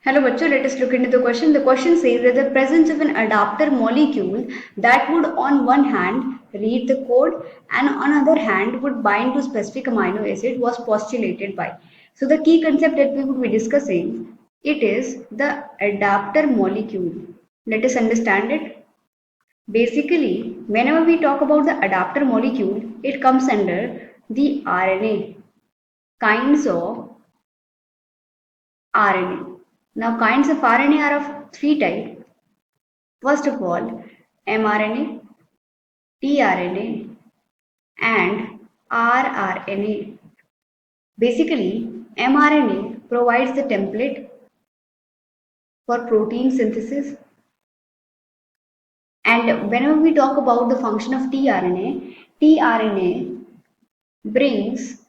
Hello, bachcho. Let us look into the question. The question says that the presence of an adapter molecule that would, on one hand, read the code and on other hand would bind to specific amino acid was postulated by. So the key concept that we would be discussing it is the adapter molecule. Let us understand it. Basically, whenever we talk about the adapter molecule, it comes under the RNA kinds of RNA. Now, kinds of RNA are of three types. First of all, mRNA, tRNA, and rRNA. Basically, mRNA provides the template for protein synthesis. And whenever we talk about the function of tRNA brings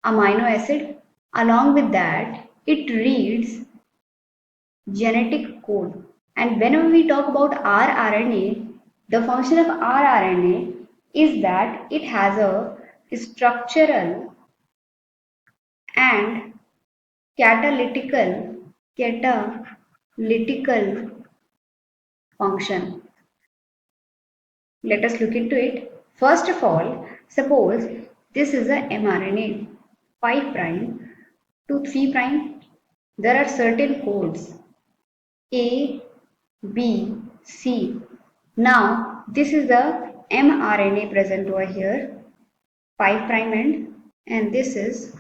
amino acid. Along with that, it reads genetic code. And whenever we talk about rRNA, the function of rRNA is that it has a structural and catalytical function. Let us look into it. First of all, suppose this is a mRNA 5 prime to 3 prime. There are certain codes A, B, C. Now this is the mRNA present over here, 5 prime end, and this is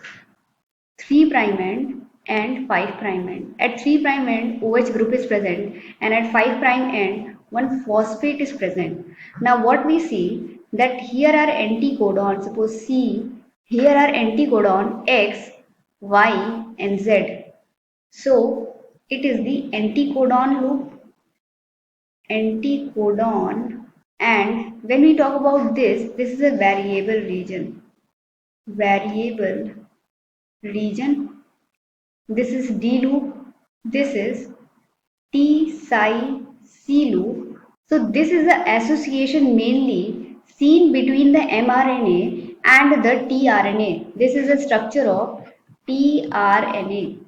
3 prime end and 5 prime end. At 3 prime end, OH group is present, and at 5 prime end, one phosphate is present. Now what we see that here are anticodons, suppose C, here are anticodon X, Y and Z. So it is the anticodon loop, anticodon, and when we talk about this is a variable region. Variable region. This is D loop. This is T psi C loop. So this is the association mainly seen between the mRNA and the tRNA. This is the structure of tRNA.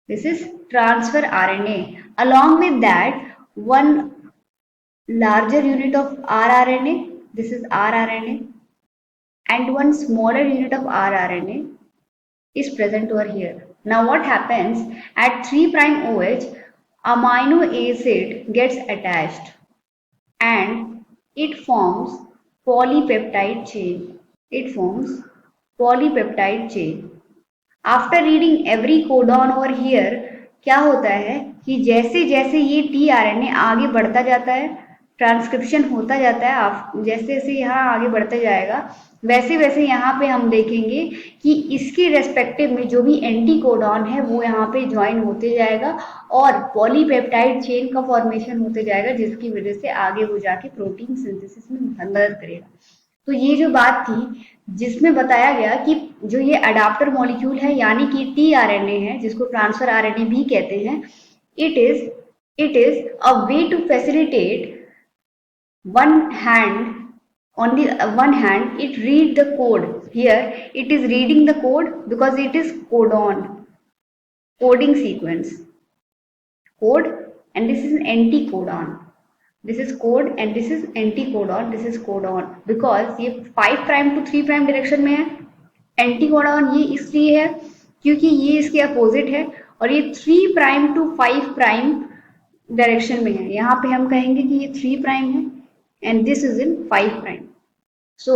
This is transfer RNA. Along with that, one larger unit of rRNA, this is rRNA, and one smaller unit of rRNA is present over here. Now what happens at 3' OH, amino acid gets attached and it forms polypeptide chain. It forms polypeptide chain. After reading every codon over here क्या होता है कि जैसे जैसे ये tRNA आगे बढ़ता जाता है, ट्रांसक्रिप्शन होता जाता है, आप जैसे जैसे यहाँ आगे बढ़ता जाएगा वैसे वैसे यहाँ पे हम देखेंगे कि इसके रेस्पेक्टिव में जो भी एंटी कोडॉन है वो यहाँ पे ज्वाइन होते जाएगा और पॉलीपेप्टाइड चेन का फॉर्मेशन होते जाएगा, जिसकी वजह से आगे वो जाके प्रोटीन सिंथेसिस में मदद करेगा। तो ये जो बात थी जिसमें बताया गया कि जो ये अडाप्टर मॉलिक्यूल है यानी कि tRNA है, जिसको ट्रांसफर आरएनए भी कहते हैं, it is a way to facilitate on the one hand it read the code. Here it is reading the code because it is coding sequence code, and this is an anticodon. This is code and this is anticodon, this is codon, because ये 5' to 3' direction में है। Anticodon ये इसलिए है क्योंकि ये इसके opposite है और ये 3' to 5' डायरेक्शन में है। यहाँ पे हम कहेंगे कि ये 3' है and this is in 5'। So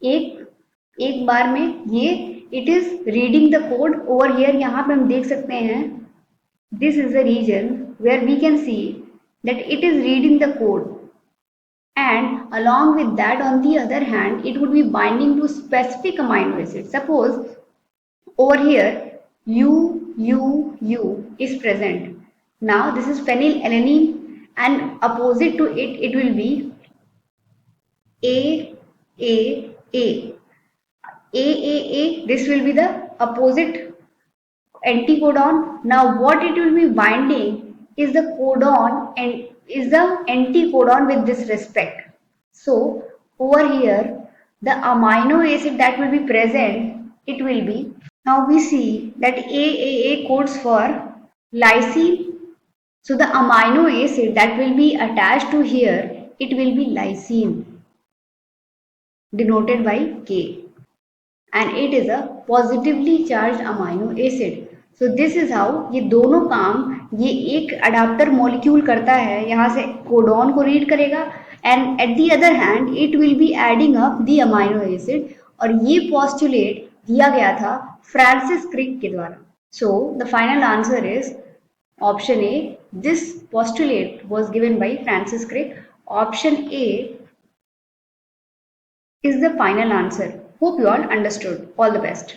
एक बार में ये it is reading the code over here. यहाँ पे हम देख सकते हैं this is the region where we can see that it is reading the code, and along with that on the other hand it would be binding to specific amino acid. Suppose over here U is present. Now this is phenylalanine and opposite to it will be AAA. This will be the opposite anticodon. Now what it will be binding is the codon and is the anticodon with this respect. So over here the amino acid that will be present, it will be Now we see that AAA codes for lysine. So the amino acid that will be attached to here, it will be lysine, denoted by K. And it is a positively charged amino acid. So this is how ये दोनों काम ये एक adapter molecule करता है, यहाँ से codon को रीड करेगा and at the other hand it will be adding up the amino acid. और ये पॉस्टुलेट दिया गया था फ्रांसिस क्रिक के द्वारा. So the final answer is option A. This postulate was given by Francis Crick. Option A is the final answer. Hope you all understood. All the best.